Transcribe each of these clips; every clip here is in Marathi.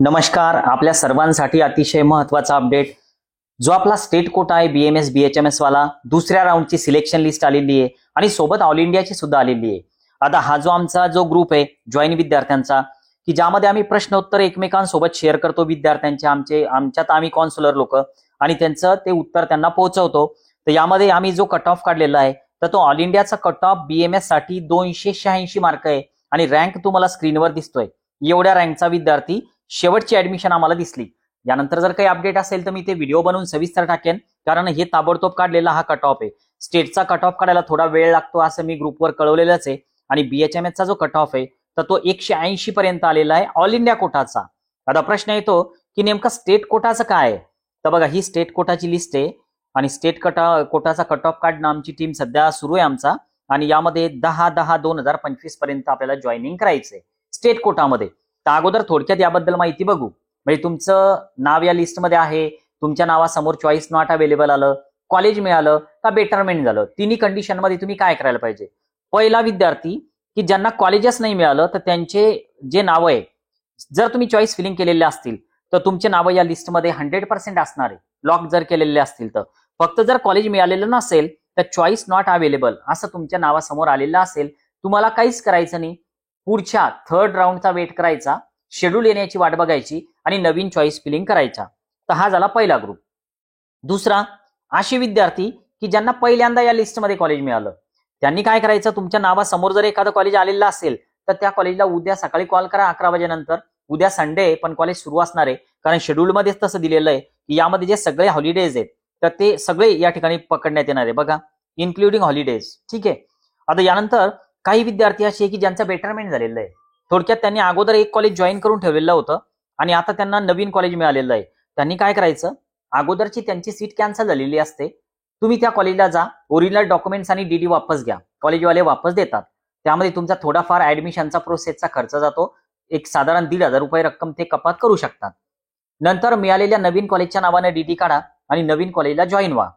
नमस्कार. आपल्या सर्वांसाठी अतिशय महत्त्वाचा अपडेट. जो आपला स्टेट कोटा आहे BMS BHMS वाला दुसऱ्या राऊंडची सिलेक्शन लिस्ट आलेली आहे आणि सोबत ऑल इंडियाची सुद्धा आलेली आहे. आता हा जो आमचा ग्रुप आहे जॉईन विद्यार्थ्यांचा, की ज्यामध्ये आम्ही प्रश्नोत्तर एकमेकांसोबत शेअर करतो विद्यार्थ्यांचे, आमच्यात आम्ही काउन्सिलर लोक, आणि त्यांचं ते उत्तर त्यांना पोहोचवतो. तर यामध्ये आम्ही जो कट ऑफ काढलेला आहे तर तो ऑल इंडियाचा कट ऑफ BMS साठी 286 मार्क आहे आणि रँक तुम्हाला स्क्रीनवर दिसतोय. एवढ्या रँकचा विद्यार्थी शेवटची ऍडमिशन आम्हाला दिसली. यानंतर जर काही अपडेट असेल तर मी ते व्हिडिओ बनवून सविस्तर टाकेन, कारण हे ताबडतोब काढलेला हा कट ऑफ आहे. स्टेटचा कट ऑफ काढायला थोडा वेळ लागतो असं मी ग्रुपवर कळवलेलंच आहे. आणि BHMS चा जो कट ऑफ आहे तर तो 180 पर्यंत आलेला आहे ऑल इंडिया कोटाचा. आता प्रश्न येतो की नेमका स्टेट कोटाचं काय आहे. तर बघा, ही स्टेट कोटाची लिस्ट आहे आणि स्टेट कोटाचा कट ऑफ काढणं आमची टीम सध्या सुरू आहे आमचा. आणि यामध्ये 10/10/2025 पर्यंत आपल्याला जॉईनिंग करायचंय स्टेट कोटामध्ये. तर अगोदर थोडक्यात याबद्दल माहिती बघू. म्हणजे तुमचं नाव या लिस्टमध्ये आहे, तुमच्या नावासमोर चॉईस नॉट अवेलेबल आलं, कॉलेज मिळालं का बेटरमेंट झालं, तिन्ही कंडिशन मध्ये तुम्ही काय करायला पाहिजे. पहिला विद्यार्थी की ज्यांना कॉलेजच नाही मिळालं तर त्यांचे जे नाव आहे, जर तुम्ही चॉईस फिलिंग केलेले असतील तर तुमचे नावं या लिस्टमध्ये 100% असणार आहे. लॉक जर केलेले असतील तर. फक्त जर कॉलेज मिळालेलं नसेल तर चॉईस नॉट अवेलेबल असं तुमच्या नावासमोर आलेलं असेल, तुम्हाला काहीच करायचं नाही. पुढच्या थर्ड राऊंडचा वेट करायचा, शेड्यूल येण्याची वाट बघायची आणि नवीन चॉईस फिलिंग करायचा. तर हा झाला पहिला ग्रुप. दुसरा, असे विद्यार्थी की ज्यांना पहिल्यांदा या लिस्टमध्ये कॉलेज मिळालं, त्यांनी काय करायचं, तुमच्या नावासमोर जर एखादं कॉलेज आलेलं असेल तर त्या कॉलेजला उद्या सकाळी कॉल करा 11 वाजेनंतर. उद्या संडे आहे पण कॉलेज सुरू असणार आहे, कारण शेड्यूलमध्येच तसं दिलेलं आहे की यामध्ये जे सगळे हॉलिडेज आहेत तर ते सगळे या ठिकाणी पकडण्यात येणार आहे. बघा, इन्क्लुडिंग हॉलिडेज. ठीक आहे. आता यानंतर काही विद्यार्थी असे आहे की ज्यांचं बेटरमेंट झालेलं आहे. थोडक्यात त्यांनी अगोदर एक कॉलेज जॉईन करून ठेवलेलं होतं आणि आता त्यांना नवीन कॉलेज मिळालेलं आहे. त्यांनी काय करायचं, अगोदरची त्यांची सीट कॅन्सल झालेली असते, तुम्ही त्या कॉलेजला जा, ओरिजिनल डॉक्युमेंट्स आणि DD वापस घ्या, कॉलेजवाले वापस देतात. त्यामध्ये तुमचा थोडाफार ऍडमिशनचा प्रोसेसचा खर्च जातो, एक साधारण 1,500 रुपये रक्कम ते कपात करू शकतात. नंतर मिळालेल्या नवीन कॉलेजच्या नावाने DD काढा आणि नवीन कॉलेजला जॉईन व्हा.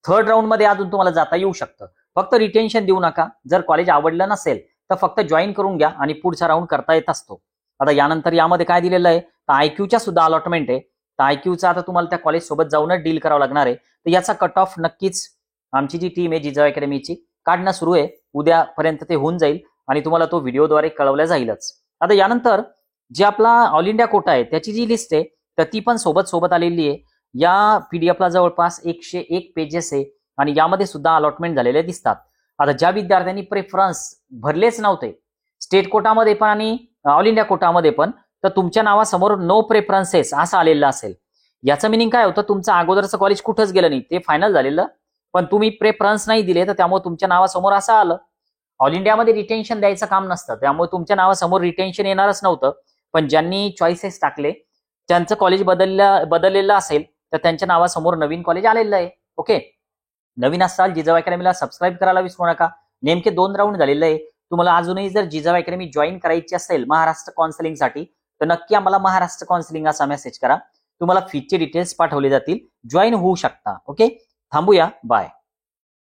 थर्ड राऊंड मध्ये अजून तुम्हाला जाता येऊ शकतं. फक्त रिटेन्शन देऊ नका. जर कॉलेज आवडलं नसेल तर फक्त जॉईन करून घ्या आणि पुढचा राऊंड करता येत असतो. आता यानंतर यामध्ये काय दिलेलं आहे, तर IQच्या सुद्धा अलॉटमेंट आहे. तर IQचा आता तुम्हाला त्या कॉलेज सोबत जाऊनच डील करावं लागणार आहे. तर याचा कट ऑफ नक्कीच आमची जी टीम आहे जिजाऊ अकॅडमीची काढणं सुरू आहे. उद्यापर्यंत ते होऊन जाईल आणि तुम्हाला तो व्हिडिओद्वारे कळवला जाईलच. आता यानंतर जे आपला ऑल इंडिया कोटा आहे त्याची जी लिस्ट आहे तर ती पण सोबत आलेली आहे. या PDF ला जवळपास 101 पेजेस आहे आणि यामध्ये सुद्धा अलॉटमेंट झालेले दिसतात. आता ज्या विद्यार्थ्यांनी प्रेफरन्स भरलेच नव्हते स्टेट कोटामध्ये पण आणि ऑल इंडिया कोटामध्ये पण, तर तुमच्या नावासमोर नो प्रेफरन्सेस असं आलेलं असेल. याचं मिनिंग काय होतं, तुमचं अगोदरचं कॉलेज कुठंच गेलं नाही, ते फायनल झालेलं, पण तुम्ही प्रेफरन्स नाही दिले तर त्यामुळे तुमच्या नावासमोर असं आलं. ऑल इंडियामध्ये रिटेन्शन द्यायचं काम नसतं, त्यामुळे तुमच्या नावासमोर रिटेन्शन येणारच नव्हतं. पण ज्यांनी चॉईसेस टाकले, त्यांचं कॉलेज बदललेलं असेल तर त्यांच्या नावासमोर नवीन कॉलेज आलेलं आहे. ओके. नवीन असाल जिजाऊ अकॅडमीला सबस्क्राईब करायला विसरू नका. नेमके 2 राऊंड झालेले आहे. तुम्हाला अजूनही जर जिजाऊ अकॅडमी जॉईन करायची असेल महाराष्ट्र काउन्सिलिंगसाठी तर नक्की आम्हाला महाराष्ट्र काउन्सिलिंग असा मेसेज करा. तुम्हाला फीचे डिटेल्स पाठवले जातील, जॉईन होऊ शकता. ओके. थांबूया. बाय.